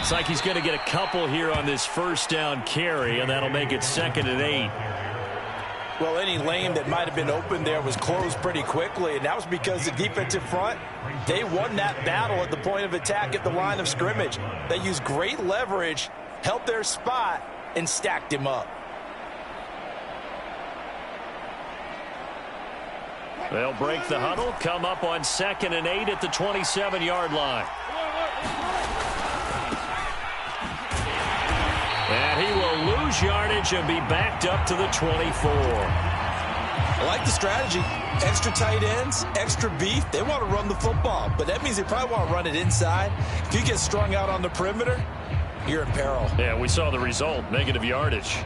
Looks like he's going to get a couple here on this first down carry, and that'll make it 2nd and 8. Well, any lane that might have been open there was closed pretty quickly, and that was because the defensive front, they won that battle at the point of attack at the line of scrimmage. They used great leverage, held their spot, and stacked him up. They'll break the huddle, come up on 2nd and 8 at the 27-yard line. And he will lose yardage and be backed up to the 24. I like the strategy. Extra tight ends, extra beef. They want to run the football, but that means they probably want to run it inside. If you get strung out on the perimeter, you're in peril. Yeah, we saw the result, negative yardage.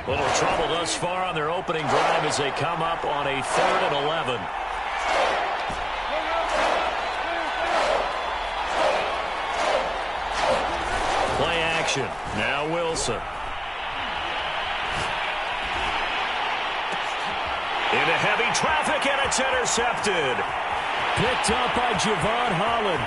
Little trouble thus far on their opening drive as they come up on a 3rd and 11. Play action. Now Wilson. Into heavy traffic, and it's intercepted. Picked up by Javon Holland.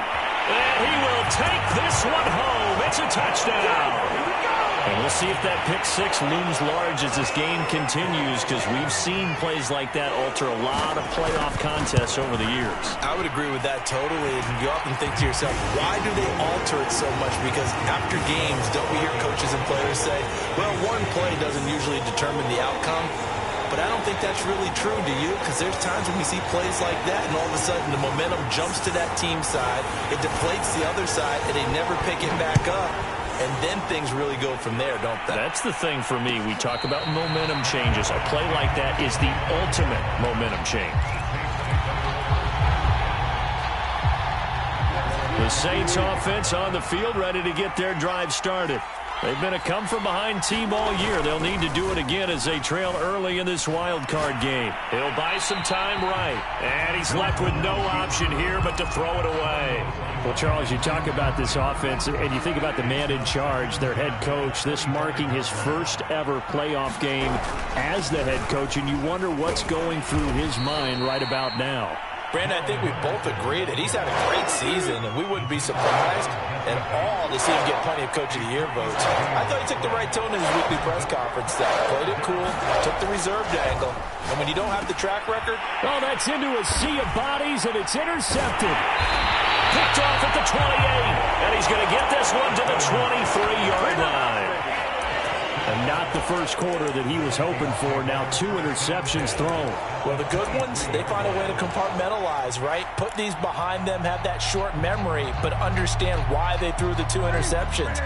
And he will take this one home. It's a touchdown. And we'll see if that pick six looms large as this game continues, because we've seen plays like that alter a lot of playoff contests over the years. I would agree with that totally. And you often think to yourself, why do they alter it so much? Because after games, don't we hear coaches and players say, well, one play doesn't usually determine the outcome. But I don't think that's really true, do you? Because there's times when we see plays like that, and all of a sudden the momentum jumps to that team side. It deflates the other side, and they never pick it back up. And then things really go from there, don't they? That's the thing for me. We talk about momentum changes. A play like that is the ultimate momentum change. The Saints offense on the field, ready to get their drive started. They've been a come-from-behind team all year. They'll need to do it again as they trail early in this wild card game. He'll buy some time right. And he's left with no option here but to throw it away. Well, Charles, you talk about this offense, and you think about the man in charge, their head coach, this marking his first ever playoff game as the head coach, and you wonder what's going through his mind right about now. Brandon, I think we both agree that he's had a great season, and we wouldn't be surprised at all to see him get plenty of Coach of the Year votes. I thought he took the right tone in his weekly press conference. Played it cool, took the reserved angle, and when you don't have the track record... Oh, that's into a sea of bodies, and it's intercepted. Picked off at the 28, and he's going to get this one to the 23-yard line. And not the first quarter that he was hoping for. Now 2 interceptions thrown. Well, the good ones, they find a way to compartmentalize, right? Put these behind them, have that short memory, but understand why they threw the 2 interceptions.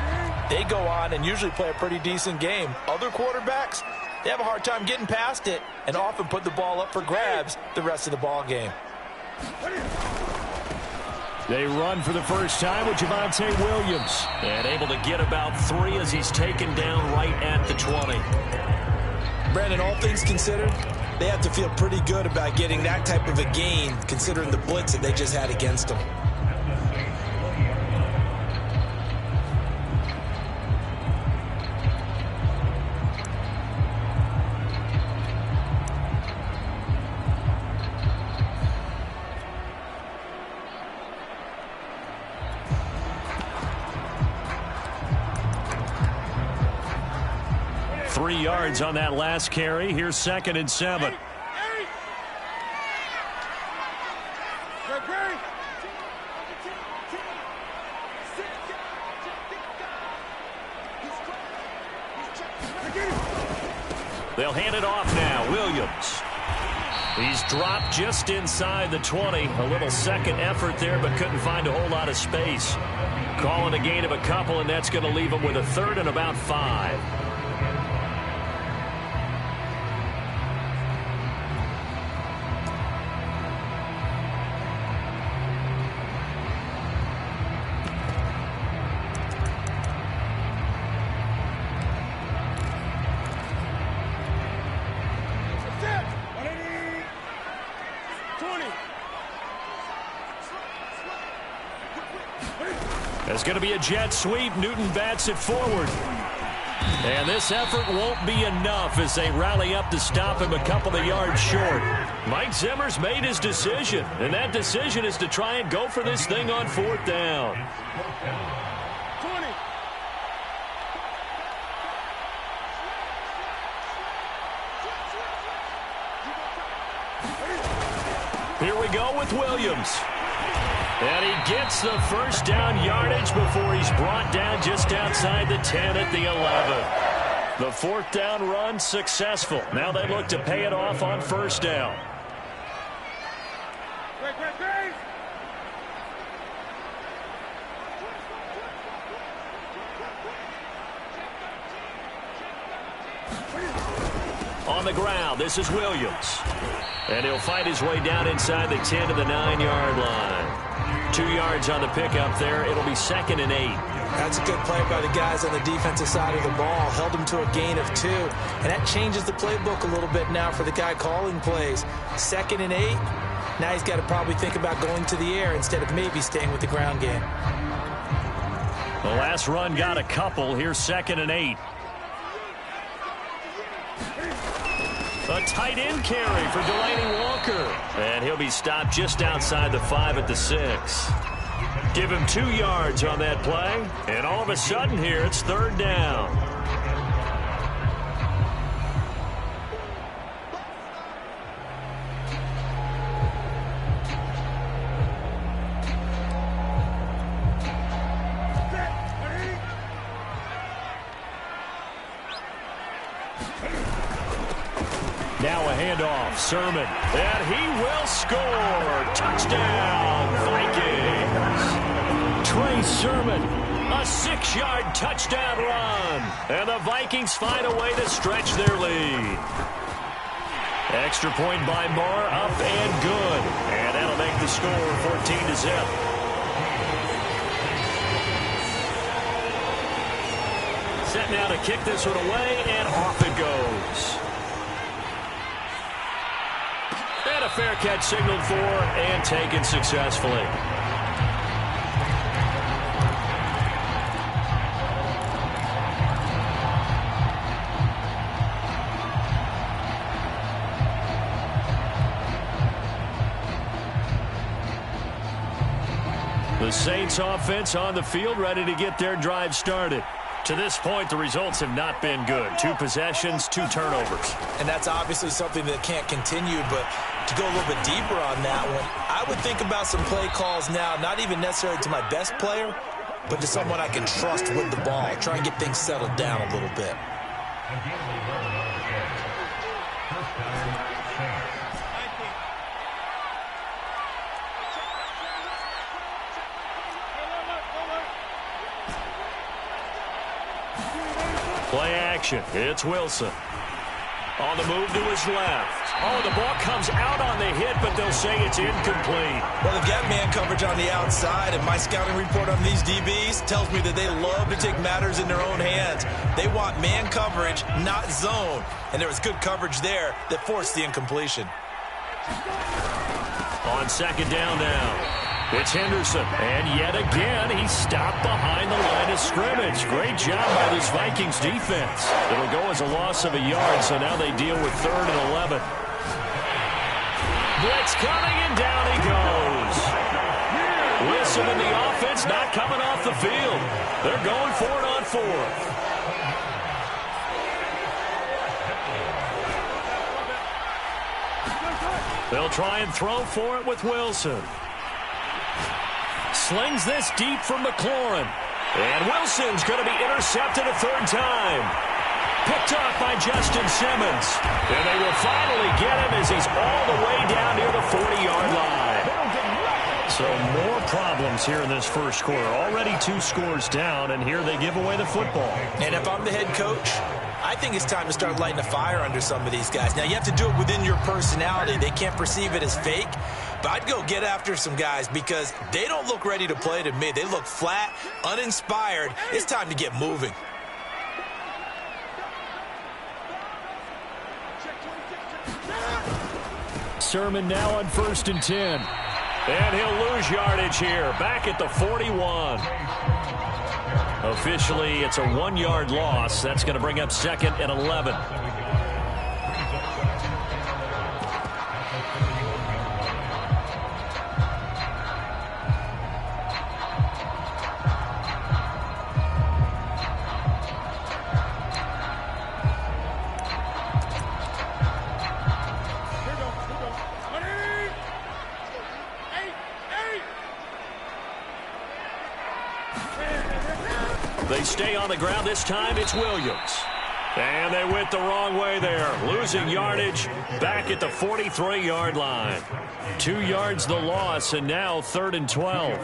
They go on and usually play a pretty decent game. Other quarterbacks, they have a hard time getting past it and often put the ball up for grabs the rest of the ball game. They run for the first time with Javonte Williams. And able to get about 3 as he's taken down right at the 20. Brandon, all things considered, they have to feel pretty good about getting that type of a gain, considering the blitz that they just had against them. Yards on that last carry. Here's 2nd and 7. They'll hand it off now. Williams. He's dropped just inside the 20. A little second effort there, but couldn't find a whole lot of space. Calling a gain of a couple, and that's going to leave him with a 3rd and about 5. There's going to be a jet sweep. Newton bats it forward. And this effort won't be enough as they rally up to stop him a couple of yards short. Mike Zimmer's made his decision, and that decision is to try and go for this thing on 4th down. 20. Here we go with Williams. And he gets the first down yardage before he's brought down just outside the 10 at the 11. The 4th down run successful. Now they look to pay it off on 1st down. On the ground, this is Williams. And he'll fight his way down inside the 10 to the 9-yard line. 2 yards on the pickup there. It'll be 2nd and 8. That's a good play by the guys on the defensive side of the ball. Held him to a gain of 2. And that changes the playbook a little bit now for the guy calling plays. 2nd and 8. Now he's got to probably think about going to the air instead of maybe staying with the ground game. The last run got a couple. Here's 2nd and 8. A tight end carry for Delaney Walker. And he'll be stopped just outside the 5 at the 6. Give him 2 yards on that play. And all of a sudden here, it's 3rd down. Now a handoff, Sermon, and he will score. Touchdown, Vikings. Trey Sermon, a 6-yard touchdown run, and the Vikings find a way to stretch their lead. Extra point by Moore, up and good, and that'll make the score 14-0. Set now to kick this one away, and off it goes. And a fair catch signaled for and taken successfully. The Saints offense on the field ready to get their drive started. To this point, the results have not been good. 2 possessions, 2 turnovers. And that's obviously something that can't continue, but to go a little bit deeper on that one, I would think about some play calls now, not even necessarily to my best player, but to someone I can trust with the ball. Try and get things settled down a little bit. Play action. It's Wilson. On the move to his left. Oh, the ball comes out on the hit, but they'll say it's incomplete. Well, they've got man coverage on the outside, and my scouting report on these DBs tells me that they love to take matters in their own hands. They want man coverage, not zone. And there was good coverage there that forced the incompletion. On 2nd down now. It's Henderson, and yet again, he's stopped behind the line of scrimmage. Great job by this Vikings defense. It'll go as a loss of a yard, so now they deal with 3rd and 11. Blitz coming, and down he goes. Wilson and the offense not coming off the field. They're going for it on 4th. They'll try and throw for it with Wilson. Slings this deep from McLaurin. And Wilson's going to be intercepted a 3rd time. Picked off by Justin Simmons. And they will finally get him as he's all the way down near the 40-yard line. So more problems here in this first quarter. Already 2 scores down, and here they give away the football. And if I'm the head coach, I think it's time to start lighting a fire under some of these guys. Now, you have to do it within your personality. They can't perceive it as fake. But I'd go get after some guys because they don't look ready to play to me. They look flat, uninspired. It's time to get moving. Sermon now on 1st and 10. And he'll lose yardage here. Back at the 41. Officially, it's a 1-yard loss. That's going to bring up 2nd and 11. They stay on the ground. This time it's Williams. And they went the wrong way there. Losing yardage back at the 43-yard line. 2 yards the loss, and now 3rd and 12.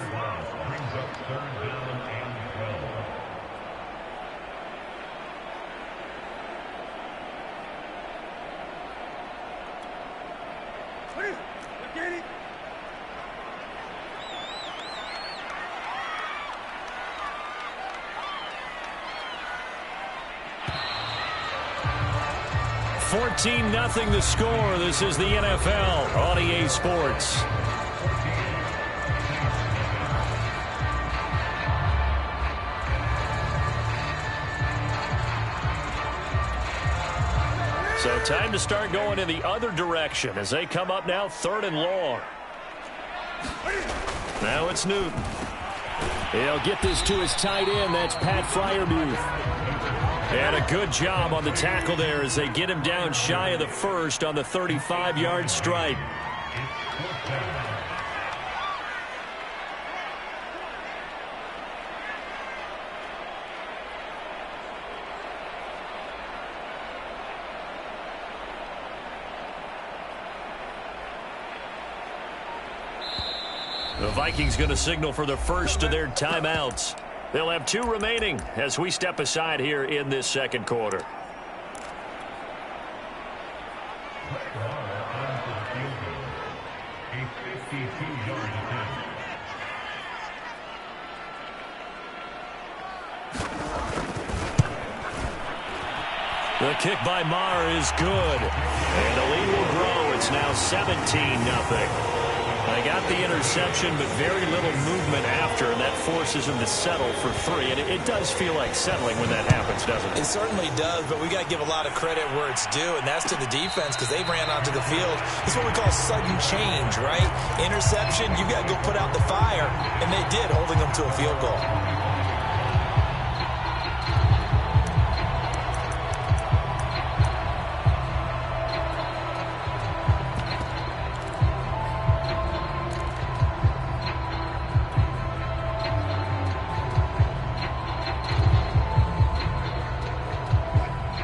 Nothing the score. This is the NFL on EA Sports. So time to start going in the other direction as they come up now 3rd and long. Now it's Newton. He'll get this to his tight end. That's Pat Freiermuth. And a good job on the tackle there as they get him down shy of the first on the 35-yard stripe. The Vikings going to signal for the first of their timeouts. They'll have 2 remaining as we step aside here in this second quarter. The kick by Maher is good. And the lead will grow. It's now 17-0. They got the interception, but very little movement after, and that forces him to settle for 3. And it does feel like settling when that happens, doesn't it? It certainly does, but we got to give a lot of credit where it's due, and that's to the defense because they ran onto the field. It's what we call sudden change, right? Interception, you got to go put out the fire, and they did, holding them to a field goal.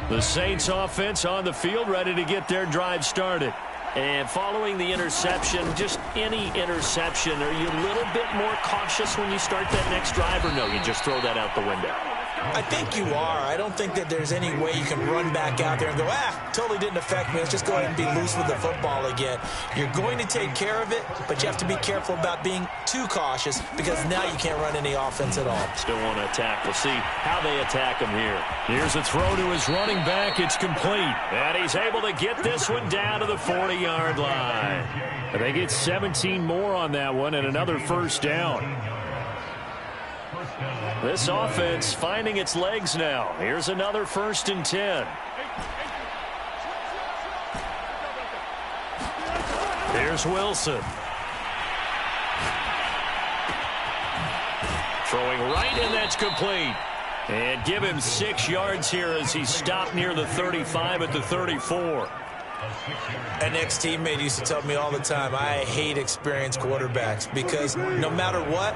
The Saints offense on the field, ready to get their drive started. And following the interception, just any interception, are you a little bit more cautious when you start that next drive, or no, you just throw that out the window? I think you are. I don't think that there's any way you can run back out there and go, totally didn't affect me. Let's just go ahead and be loose with the football again. You're going to take care of it, but you have to be careful about being too cautious because now you can't run any offense at all. Still want to attack. We'll see how they attack him here. Here's a throw to his running back. It's complete. And he's able to get this one down to the 40-yard line. And they get 17 more on that one and another first down. This offense finding its legs now. Here's another 1st and 10. Here's Wilson. Throwing right, and that's complete. And give him 6 yards here as he stopped near the 35 at the 34. An ex-teammate used to tell me all the time, I hate experienced quarterbacks because no matter what,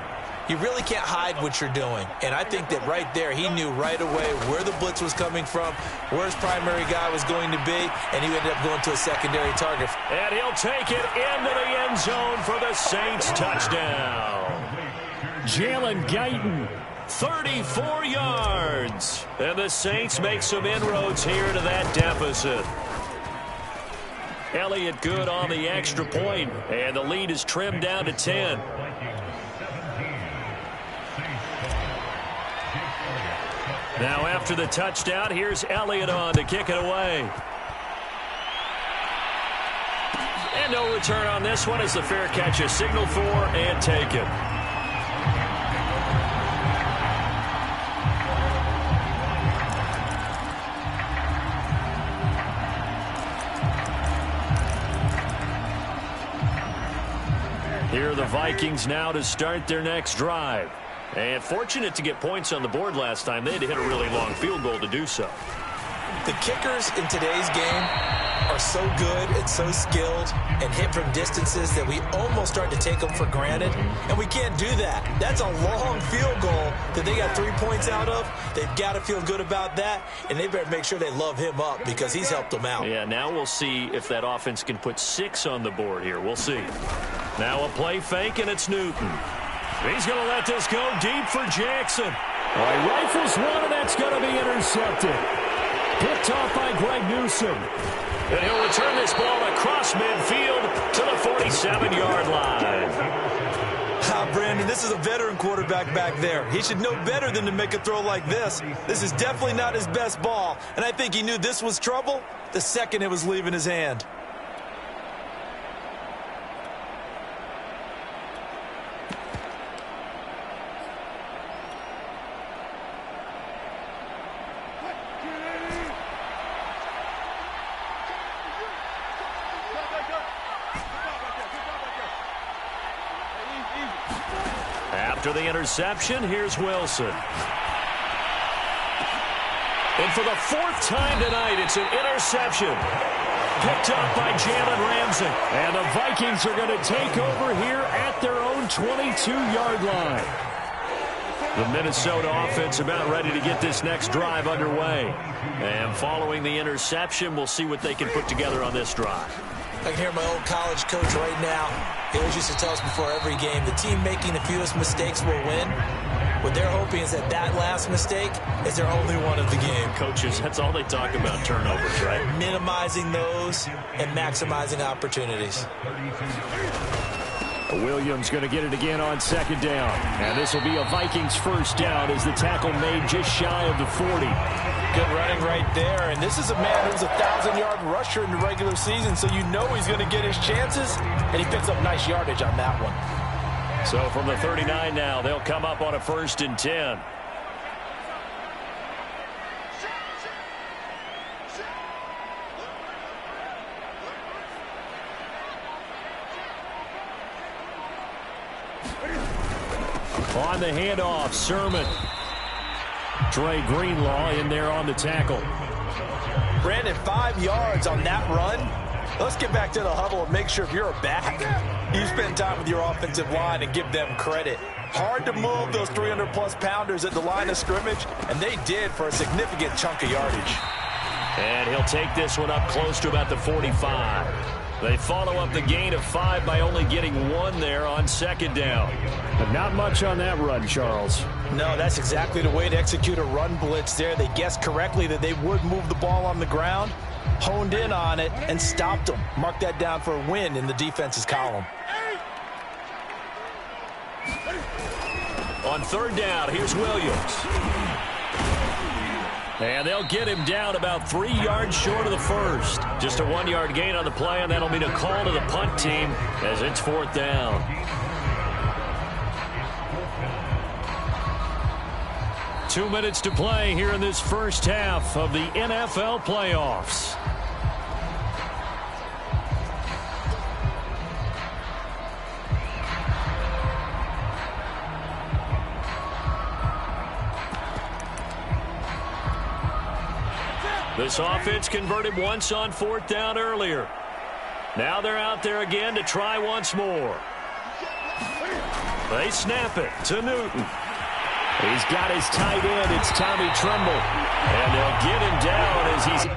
you really can't hide what you're doing. And I think that right there, he knew right away where the blitz was coming from, where his primary guy was going to be, and he ended up going to a secondary target. And he'll take it into the end zone for the Saints touchdown. Jalen Guyton, 34 yards. And the Saints make some inroads here to that deficit. Elliott good on the extra point, and the lead is trimmed down to 10. Now after the touchdown, here's Elliott on to kick it away. And no return on this one as the fair catch is signaled for and taken. Here are the Vikings now to start their next drive. And fortunate to get points on the board last time. They had to hit a really long field goal to do so. The kickers in today's game are so good and so skilled and hit from distances that we almost start to take them for granted, and we can't do that. That's a long field goal that they got 3 points out of. They've got to feel good about that, and they better make sure they love him up because he's helped them out. Yeah, now we'll see if that offense can put 6 on the board here. We'll see. Now a play fake, and it's Newton. He's going to let this go deep for Jackson. All right, rifles one, and that's going to be intercepted. Picked off by Greg Newsom. And he'll return this ball across midfield to the 47-yard line. Brandon, this is a veteran quarterback back there. He should know better than to make a throw like this. This is definitely not his best ball, and I think he knew this was trouble the second it was leaving his hand. After the interception, here's Wilson. And for the 4th time tonight, it's an interception. Picked up by Jalen Ramsey. And the Vikings are going to take over here at their own 22-yard line. The Minnesota offense about ready to get this next drive underway. And following the interception, we'll see what they can put together on this drive. I can hear my old college coach right now. He always used to tell us before every game, the team making the fewest mistakes will win. What they're hoping is that that last mistake is their only one of the game. Coaches, that's all they talk about, turnovers, right? Minimizing those and maximizing opportunities. Williams going to get it again on 2nd down. And this will be a Vikings first down as the tackle made just shy of the 40. Good running right there. And this is a man who's a 1,000-yard rusher in the regular season, so you know he's going to get his chances, and he picks up nice yardage on that one. So from the 39 now, they'll come up on a 1st and 10. On the handoff, Sermon. Dre Greenlaw in there on the tackle. Brandon, 5 yards on that run. Let's get back to the huddle and make sure if you're a back, you spend time with your offensive line and give them credit. Hard to move those 300-plus pounders at the line of scrimmage, and they did for a significant chunk of yardage. And he'll take this one up close to about the 45. They follow up the gain of 5 by only getting 1 there on 2nd down. But not much on that run, Charles. No, that's exactly the way to execute a run blitz there. They guessed correctly that they would move the ball on the ground, honed in on it, and stopped them. Mark that down for a win in the defense's column. On 3rd down, here's Williams. And they'll get him down about 3 yards short of the 1st. Just a 1-yard gain on the play, and that'll mean a call to the punt team as it's 4th down. Two minutes to play here in this first half of the NFL playoffs. This offense converted once on 4th down earlier. Now they're out there again to try once more. They snap it to Newton. He's got his tight end. It's Tommy Tremble. And they'll get him down as he's...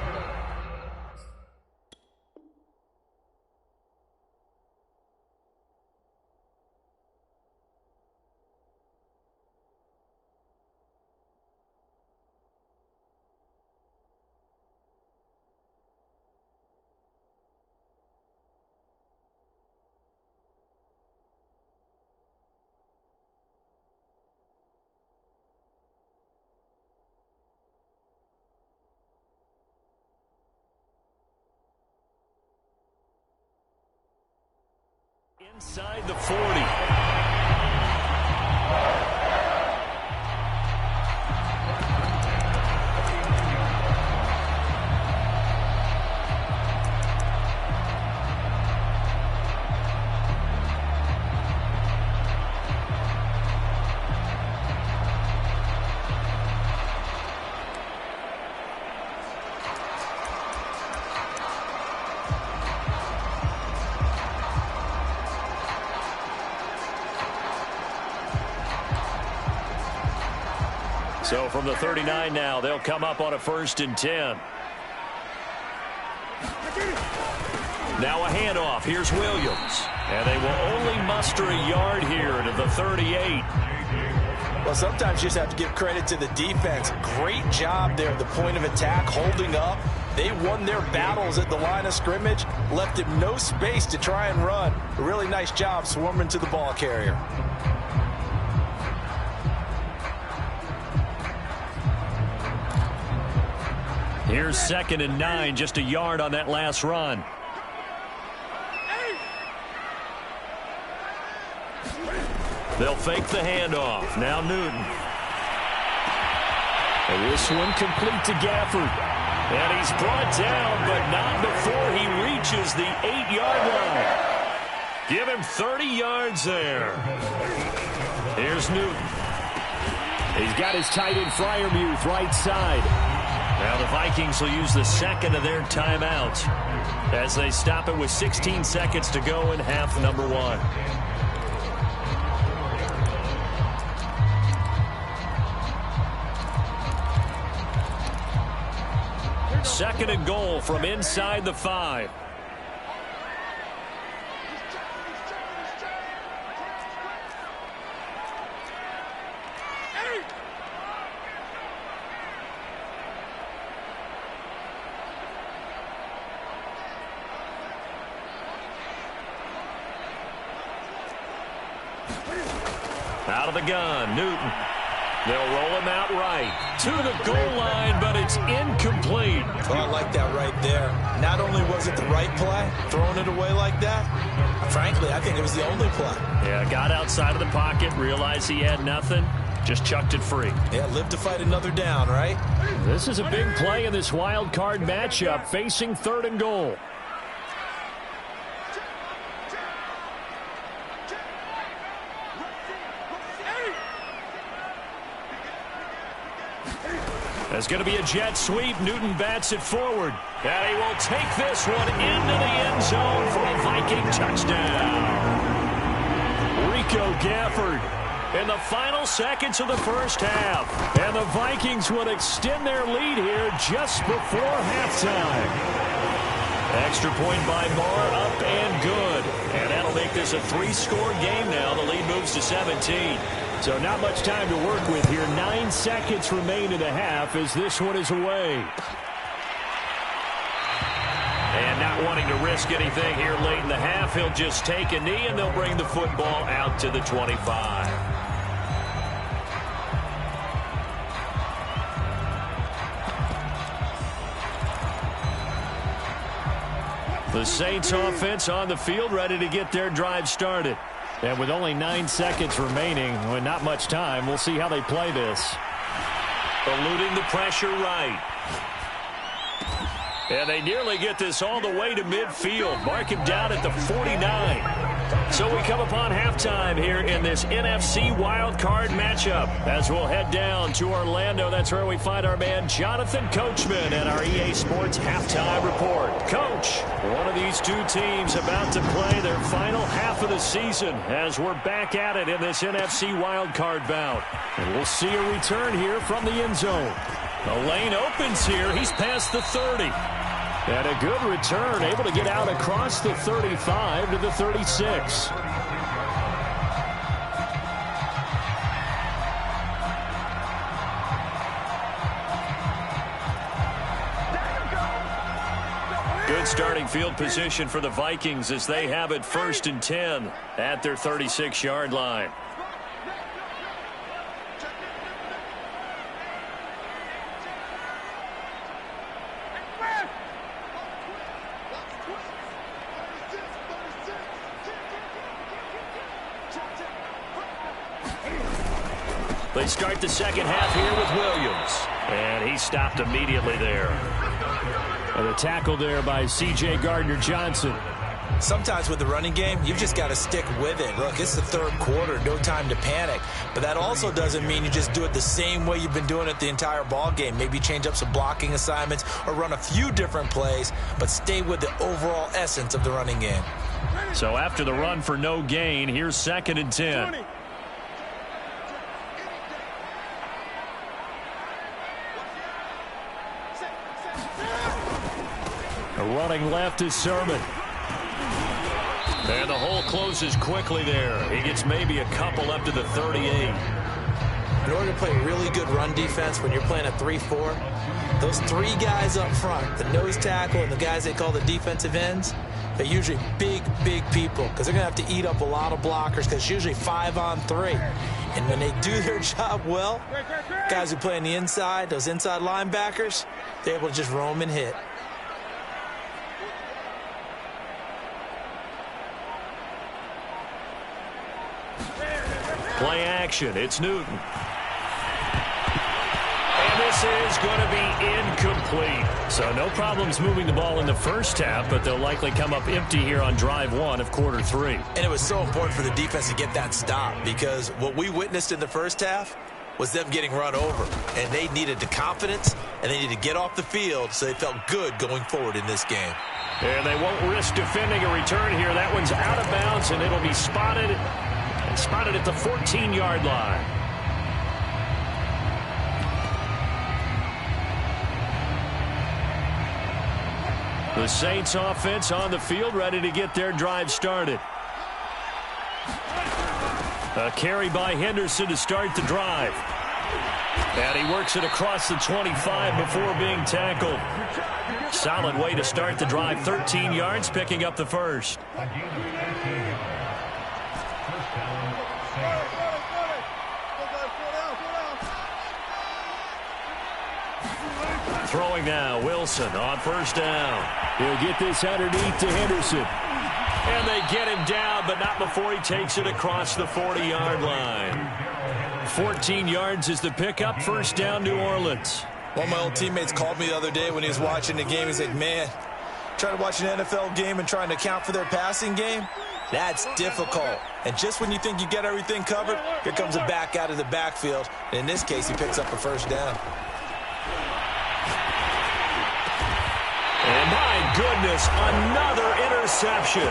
inside the 40. So from the 39 now, they'll come up on a 1st and 10. Now a handoff. Here's Williams. And they will only muster a yard here to the 38. Well, sometimes you just have to give credit to the defense. Great job there at the point of attack, holding up. They won their battles at the line of scrimmage, left him no space to try and run. A really nice job swarming to the ball carrier. Here's 2nd and 9, just a yard on that last run. They'll fake the handoff. Now Newton. And this one complete to Gafford. And he's brought down, but not before he reaches the 8-yard line. Give him 30 yards there. Here's Newton. He's got his tight end Freiermuth right side. Now the Vikings will use the 2nd of their timeouts as they stop it with 16 seconds to go in half number 1. Second and goal from inside the 5. Out of the gun, Newton. They'll roll him out right to the goal line, but it's incomplete. Oh, I like that right there. Not only was it the right play, throwing it away like that, frankly, I think it was the only play. Yeah, got outside of the pocket, realized he had nothing, just chucked it free. Yeah, live to fight another down, right? This is a big play in this wild card matchup, facing 3rd and goal. There's going to be a jet sweep. Newton bats it forward. And he will take this one into the end zone for a Viking touchdown. Rico Gafford in the final seconds of the first half. And the Vikings would extend their lead here just before halftime. Extra point by Marr, up and good. And that'll make this a 3-score game now. The lead moves to 17. So not much time to work with here. 9 seconds remain in the half as this one is away. And not wanting to risk anything here late in the half, he'll just take a knee and they'll bring the football out to the 25. The Saints offense on the field, ready to get their drive started. And with only 9 seconds remaining, with not much time, we'll see how they play this. Eluding the pressure right. And they nearly get this all the way to midfield. Mark him down at the 49. So we come upon halftime here in this NFC wildcard matchup. As we'll head down to Orlando, that's where we find our man Jonathan Coachman and our EA Sports halftime report. Coach, one of these two teams about to play their final half of the season as we're back at it in this NFC wildcard bout. And we'll see a return here from the end zone. The lane opens here. He's past the 30. And a good return, able to get out across the 35 to the 36. Good starting field position for the Vikings as they have it 1st and 10 at their 36-yard line. They start the second half here with Williams. And he stopped immediately there. And the tackle there by C.J. Gardner-Johnson. Sometimes with the running game, you've just got to stick with it. Look, it's the 3rd quarter, no time to panic. But that also doesn't mean you just do it the same way you've been doing it the entire ball game. Maybe change up some blocking assignments or run a few different plays, but stay with the overall essence of the running game. So after the run for no gain, here's 2nd and 10. Running left is Sermon. And the hole closes quickly there. He gets maybe a couple up to the 38. In order to play really good run defense when you're playing a 3-4, those three guys up front, the nose tackle and the guys they call the defensive ends, they're usually big, big people because they're going to have to eat up a lot of blockers because it's usually 5-on-3. And when they do their job well, guys who play on the inside, those inside linebackers, they're able to just roam and hit. Play action. It's Newton. And this is going to be incomplete. So no problems moving the ball in the first half, but they'll likely come up empty here on drive one of quarter three. And it was so important for the defense to get that stop because what we witnessed in the first half was them getting run over. And they needed the confidence, and they needed to get off the field so they felt good going forward in this game. And they won't risk defending a return here. That one's out of bounds, and it'll be spotted at the 14-yard line. The Saints offense on the field, ready to get their drive started. A carry by Henderson to start the drive. And he works it across the 25 before being tackled. Solid way to start the drive. 13 yards, picking up the first. Throwing now, Wilson on first down. He'll get this underneath to Henderson. And they get him down, but not before he takes it across the 40-yard line. 14 yards is the pickup. First down, New Orleans. One of my old teammates called me the other day when he was watching the game. He's like, man, trying to watch an NFL game and trying to account for their passing game, that's difficult. And just when you think you get everything covered, here comes a back out of the backfield. And in this case, he picks up a first down. And my goodness, another interception.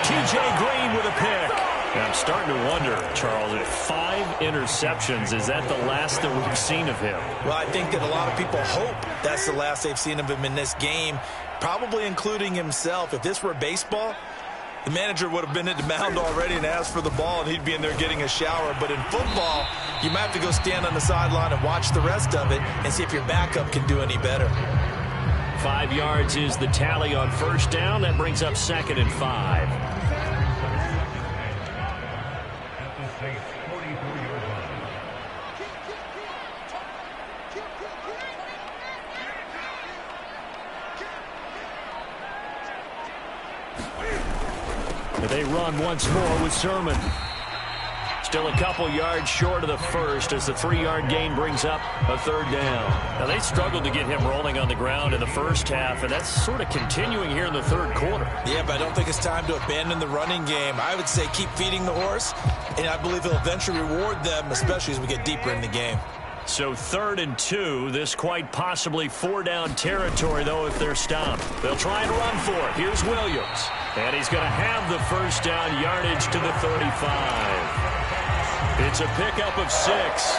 T.J. Green with a pick. And I'm starting to wonder, Charles, if 5 interceptions, is that the last that we've seen of him? Well, I think that a lot of people hope that's the last they've seen of him in this game, probably including himself. If this were baseball, the manager would have been at the mound already and asked for the ball, and he'd be in there getting a shower. But in football, you might have to go stand on the sideline and watch the rest of it and see if your backup can do any better. 5 yards is the tally on first down. That brings up 2nd and 5. They run once more with Sermon. Still a couple yards short of the first as the 3-yard gain brings up a third down. Now, they struggled to get him rolling on the ground in the first half, and that's sort of continuing here in the third quarter. Yeah, but I don't think it's time to abandon the running game. I would say keep feeding the horse, and I believe he'll eventually reward them, especially as we get deeper in the game. So 3rd and 2, this quite possibly 4-down territory, though, if they're stopped. They'll try and run for it. Here's Williams. And he's going to have the first down, yardage to the 35. It's a pickup of 6.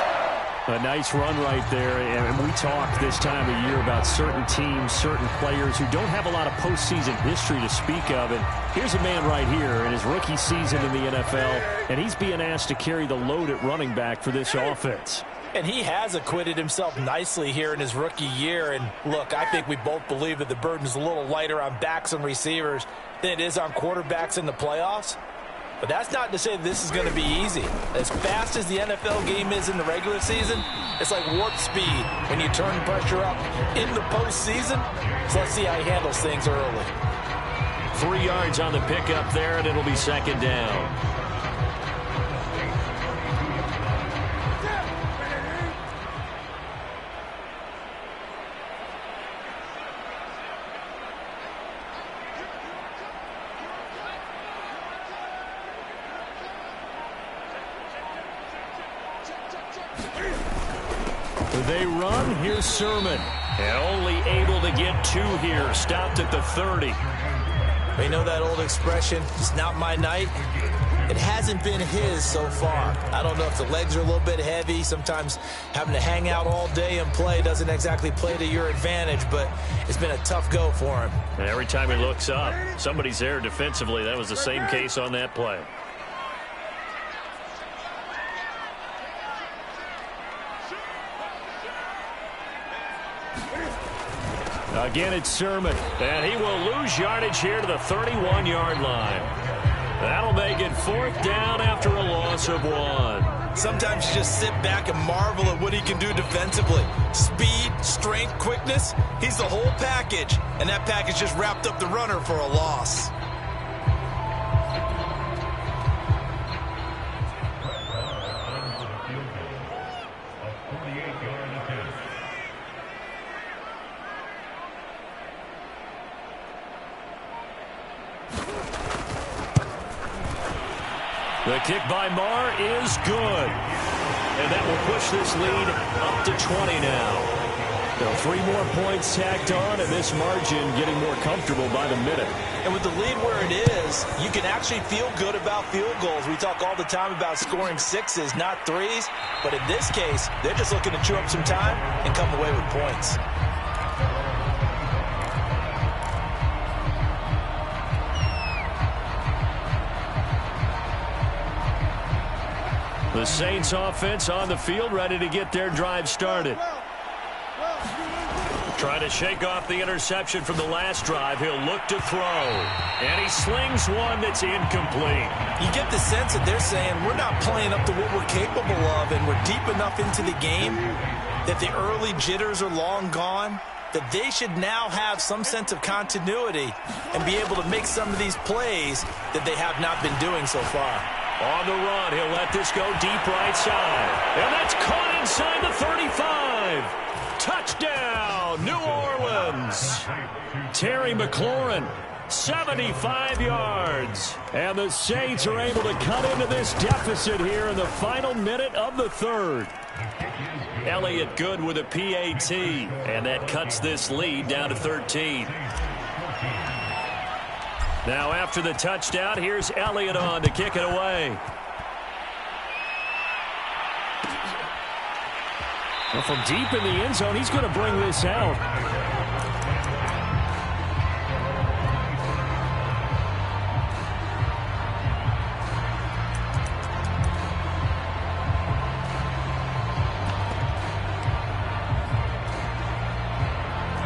A nice run right there. And we talk this time of year about certain teams, certain players who don't have a lot of postseason history to speak of. And here's a man right here in his rookie season in the NFL, and he's being asked to carry the load at running back for this offense. And he has acquitted himself nicely here in his rookie year. And look, I think we both believe that the burden's a little lighter on backs and receivers than it is on quarterbacks in the playoffs. But that's not to say that this is going to be easy. As fast as the NFL game is in the regular season, it's like warp speed when you turn pressure up in the postseason. So let's see how he handles things early. 3 yards on the pickup there, and it'll be 2nd down. They run. Here's Sermon. And only able to get 2 here. Stopped at the 30. You know that old expression, it's not my night? It hasn't been his so far. I don't know if the legs are a little bit heavy. Sometimes having to hang out all day and play doesn't exactly play to your advantage, but it's been a tough go for him. And every time he looks up, somebody's there defensively. That was the same case on that play. Again, it's Sermon, and he will lose yardage here to the 31-yard line. That'll make it 4th down after a loss of 1. Sometimes you just sit back and marvel at what he can do defensively. Speed, strength, quickness, he's the whole package, and that package just wrapped up the runner for a loss. The kick by Marr is good. And that will push this lead up to 20 now. So 3 more points tacked on, and this margin getting more comfortable by the minute. And with the lead where it is, you can actually feel good about field goals. We talk all the time about scoring 6s, not 3s. But in this case, they're just looking to chew up some time and come away with points. The Saints offense on the field, ready to get their drive started. Trying to shake off the interception from the last drive. He'll look to throw. And he slings one that's incomplete. You get the sense that they're saying we're not playing up to what we're capable of, and we're deep enough into the game that the early jitters are long gone, that they should now have some sense of continuity and be able to make some of these plays that they have not been doing so far. On the run, he'll let this go deep right side. And that's caught inside the 35. Touchdown, New Orleans. Terry McLaurin, 75 yards. And the Saints are able to cut into this deficit here in the final minute of the 3rd. Elliott good with a PAT. And that cuts this lead down to 13. Now after the touchdown, here's Elliott on to kick it away. Well, from deep in the end zone, he's going to bring this out.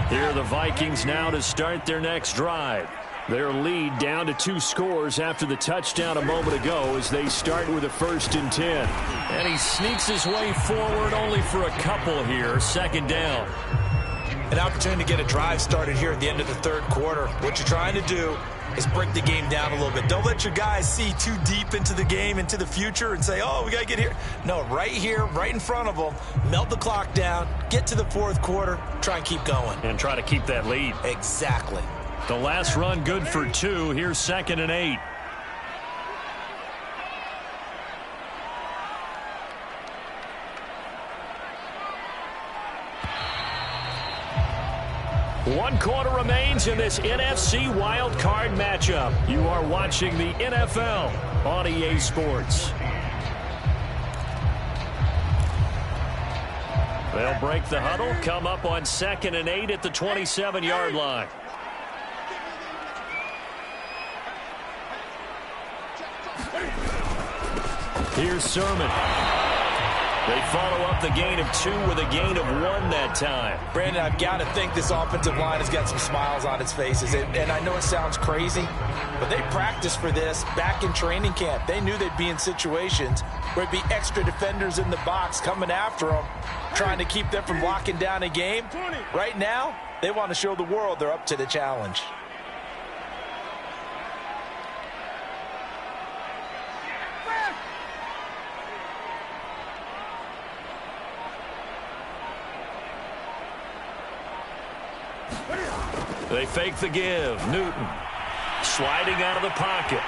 Here are the Vikings now to start their next drive. Their lead down to 2 scores after the touchdown a moment ago as they start with a 1st and 10. And he sneaks his way forward only for a couple here. 2nd down. An opportunity to get a drive started here at the end of the 3rd quarter. What you're trying to do is break the game down a little bit. Don't let your guys see too deep into the game, into the future, and say, oh, we got to get here. No, right here, right in front of them, melt the clock down, get to the 4th quarter, try and keep going. And try to keep that lead. Exactly. The last run good for 2. Here's 2nd and 8. One quarter remains in this NFC wild card matchup. You are watching the NFL on EA Sports. They'll break the huddle, come up on 2nd and 8 at the 27-yard line. Here's Sermon. They follow up the gain of 2 with a gain of 1 that time. Brandon, I've got to think this offensive line has got some smiles on its faces. And I know it sounds crazy, but they practiced for this back in training camp. They knew they'd be in situations where it'd be extra defenders in the box coming after them, trying to keep them from locking down a game. Right now, they want to show the world they're up to the challenge. They fake the give. Newton sliding out of the pocket.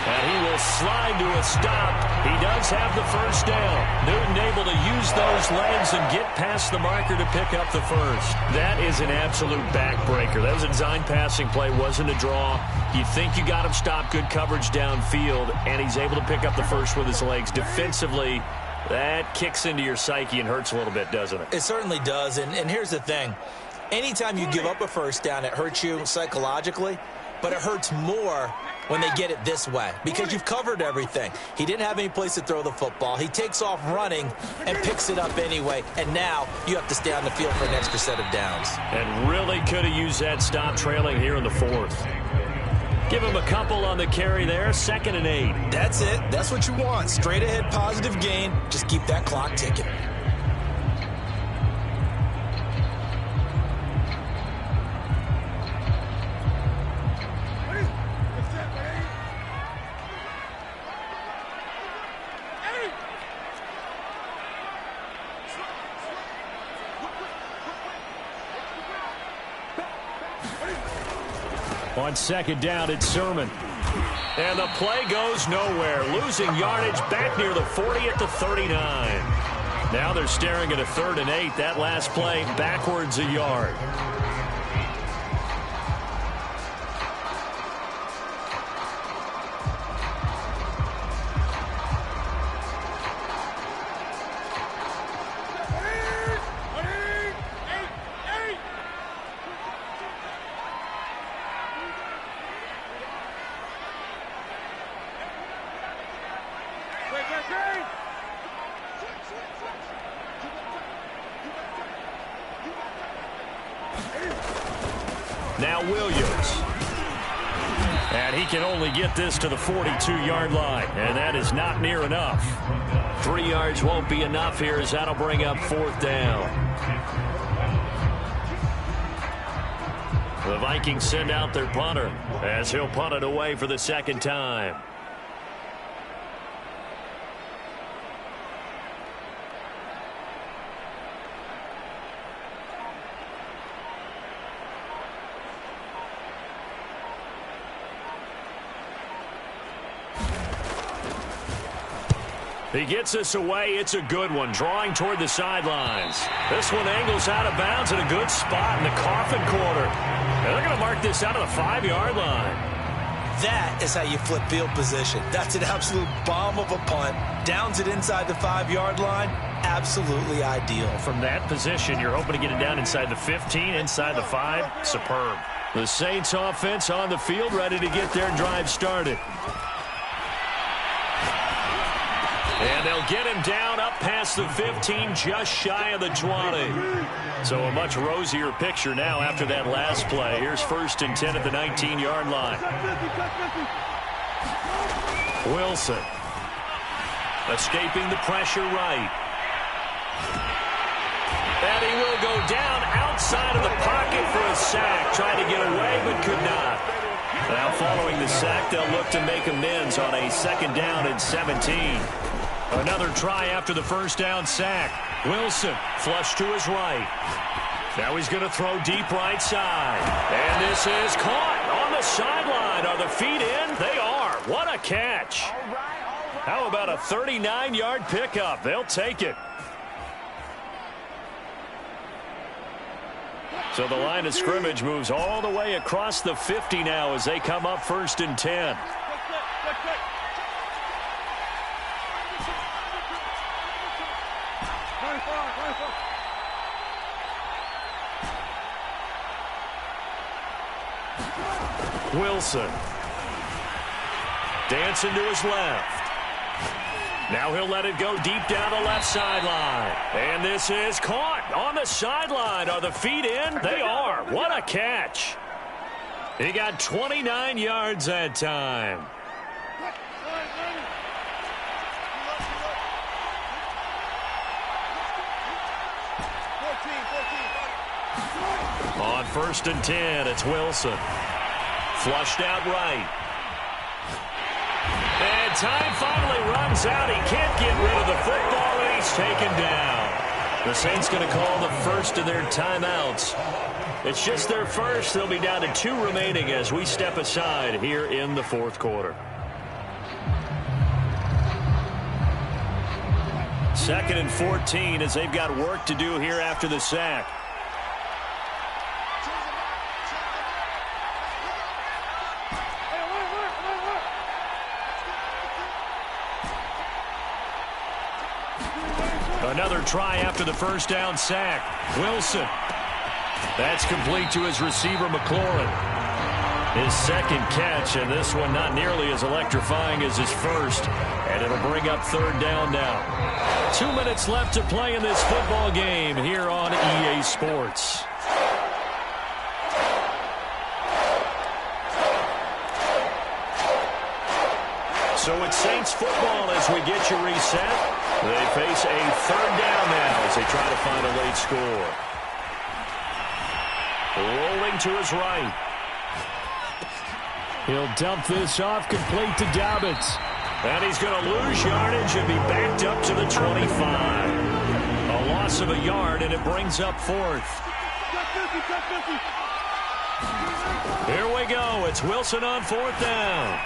And he will slide to a stop. He does have the first down. Newton able to use those legs and get past the marker to pick up the first. That is an absolute backbreaker. That was a design passing play, wasn't a draw. You think you got him stopped, good coverage downfield, and he's able to pick up the first with his legs. Defensively, that kicks into your psyche and hurts a little bit, doesn't it? It certainly does, and here's the thing. Anytime you give up a first down, it hurts you psychologically, but it hurts more when they get it this way because you've covered everything. He didn't have any place to throw the football. He takes off running and picks it up anyway, and now you have to stay on the field for an extra set of downs. And really could have used that stop trailing here in the fourth. Give him a couple on the carry there, 2nd and 8. That's it. That's what you want. Straight ahead positive gain. Just keep that clock ticking. On 2nd down, it's Sermon. And the play goes nowhere. Losing yardage back near the 40 at the 39. Now they're staring at a 3rd and 8. That last play backwards a yard. Now Williams. And he can only get this to the 42-yard line, and that is not near enough. 3 yards won't be enough here as that'll bring up 4th down. The Vikings send out their punter as he'll punt it away for the 2nd time. He gets this away. It's a good one, drawing toward the sidelines. This one angles out of bounds in a good spot in the coffin corner. And they're going to mark this out of the 5-yard line. That is how you flip field position. That's an absolute bomb of a punt. Downs it inside the 5-yard line. Absolutely ideal. From that position, you're hoping to get it down inside the 15, inside the 5. Superb. The Saints offense on the field, ready to get their drive started. And they'll get him down up past the 15, just shy of the 20. So a much rosier picture now after that last play. Here's 1st and 10 at the 19-yard line. Wilson escaping the pressure right. And he will go down outside of the pocket for a sack. Trying to get away, but could not. Now following the sack, they'll look to make amends on a 2nd down and 17. Another try after the 1st down sack. Wilson flush to his right. Now he's going to throw deep right side. And this is caught on the sideline. Are the feet in? They are. What a catch. How about a 39-yard pickup? They'll take it. So the line of scrimmage moves all the way across the 50 now as they come up 1st and 10. Wilson dancing to his left. Now he'll let it go deep down the left sideline. And this is caught on the sideline. Are the feet in? They are. What a catch. He got 29 yards that time. On 1st and 10, it's Wilson. Flushed out right. And time finally runs out. He can't get rid of the football, and he's taken down. The Saints going to call the first of their timeouts. It's just their first. They'll be down to 2 remaining as we step aside here in the 4th quarter. 2nd and 14 as they've got work to do here after the sack. Another try after the first down sack. Wilson. That's complete to his receiver, McLaurin. His second catch, and this one not nearly as electrifying as his first. And it'll bring up 3rd down now. 2 minutes left to play in this football game here on EA Sports. So it's Saints football as we get you reset. They face a 3rd down now as they try to find a late score. Rolling to his right. He'll dump this off, complete to Dobbins. And he's going to lose yardage and be backed up to the 25. A loss of a yard, and it brings up 4th. Here we go. It's Wilson on 4th down.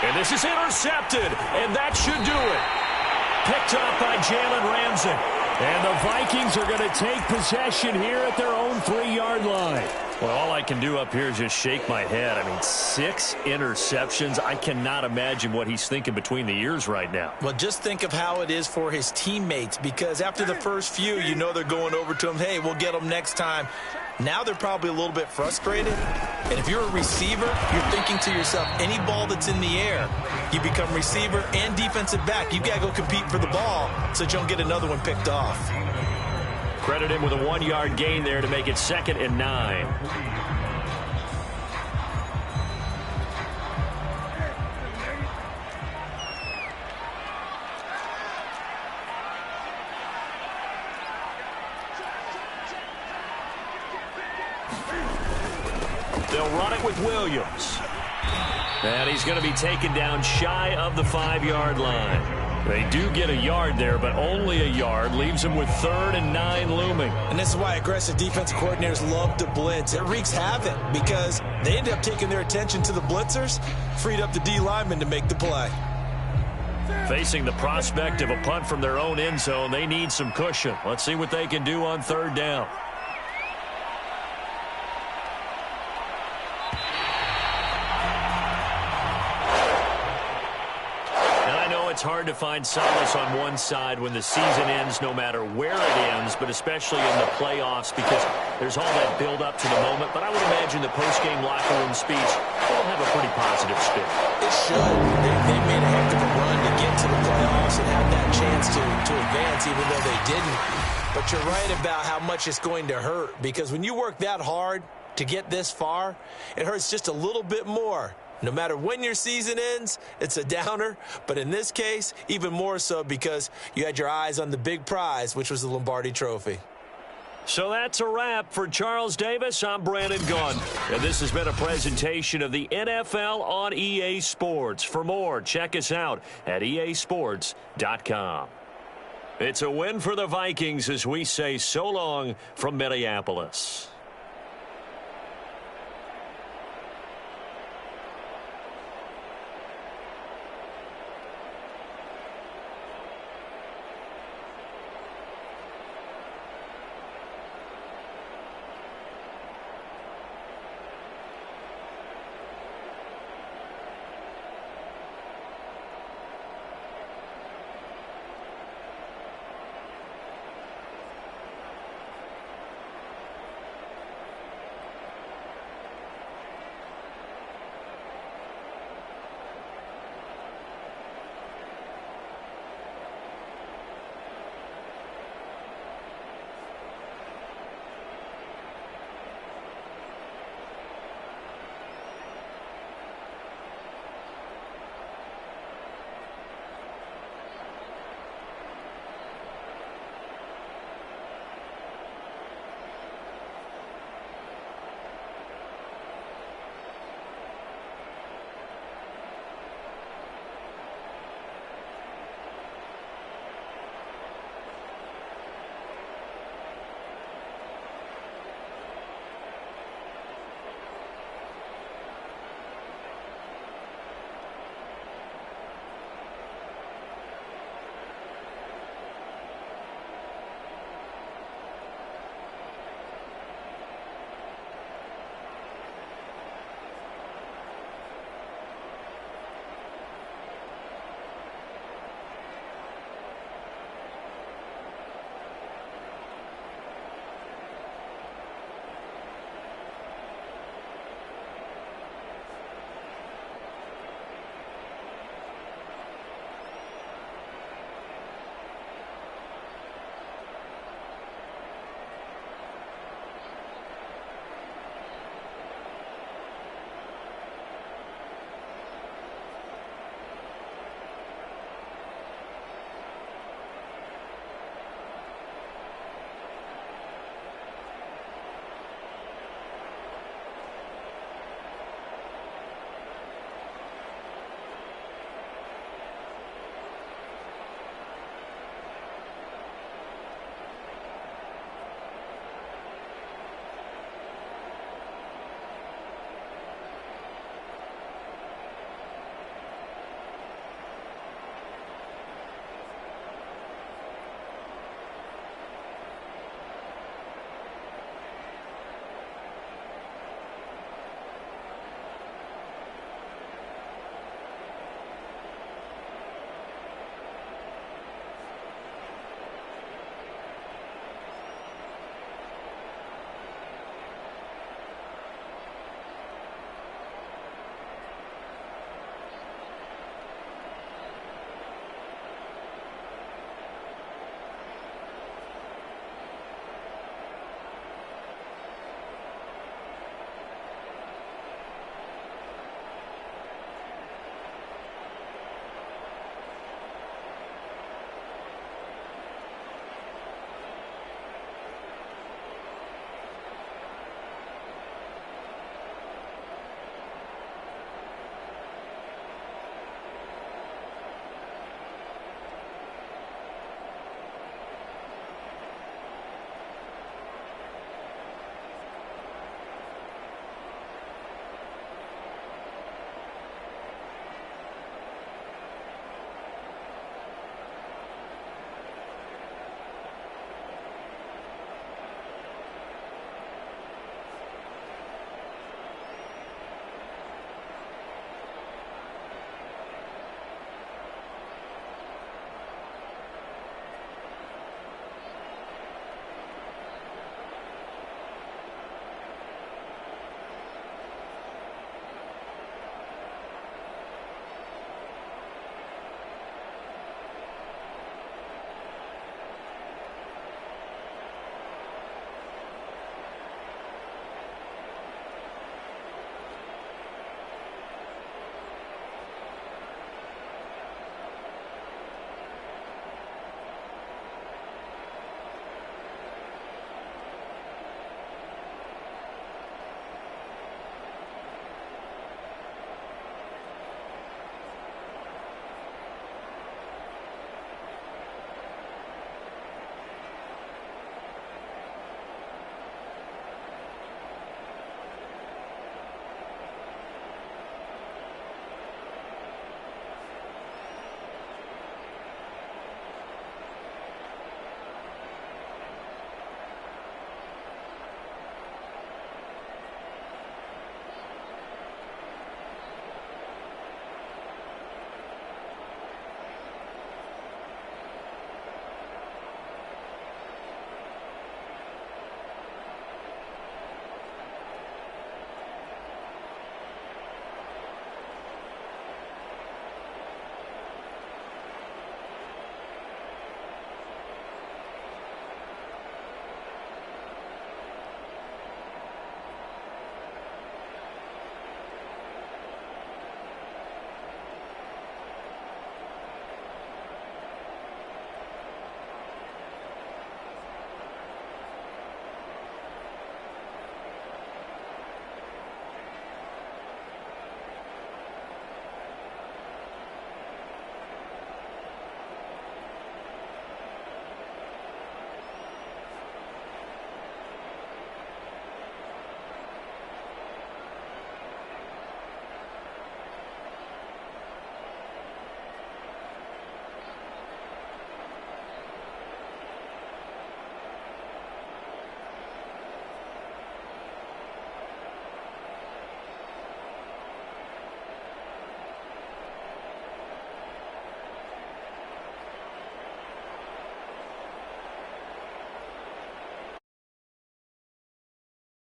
And this is intercepted, and that should do it. Picked off by Jalen Ramsey. And the Vikings are going to take possession here at their own 3-yard line. Well, all I can do up here is just shake my head. I mean, 6 interceptions. I cannot imagine what he's thinking between the ears right now. Well, just think of how it is for his teammates, because after the first few, you know they're going over to him, hey, we'll get them next time. Now they're probably a little bit frustrated. And if you're a receiver, you're thinking to yourself, any ball that's in the air, you become receiver and defensive back. You've got to go compete for the ball so that you don't get another one picked off. Credit him with a 1-yard gain there to make it 2nd and 9. They'll run it with Williams. And he's going to be taken down shy of the 5-yard line. They do get a yard there, but only a yard. Leaves them with 3rd and 9 looming. And this is why aggressive defensive coordinators love to blitz. It wreaks havoc because they end up taking their attention to the blitzers, freed up the D linemen to make the play. Facing the prospect of a punt from their own end zone, they need some cushion. Let's see what they can do on 3rd down. It's hard to find solace on one side when the season ends, no matter where it ends, but especially in the playoffs, because there's all that build up to the moment. But I would imagine the post-game locker room speech will have a pretty positive spin. It should. They made a heck of a run to get to the playoffs and have that chance to advance, even though they didn't. But you're right about how much it's going to hurt, because when you work that hard to get this far, it hurts just a little bit more. No matter when your season ends, it's a downer. But in this case, even more so because you had your eyes on the big prize, which was the Lombardi Trophy. So that's a wrap for Charles Davis. I'm Brandon Gunn. And this has been a presentation of the NFL on EA Sports. For more, check us out at easports.com. It's a win for the Vikings as we say so long from Minneapolis.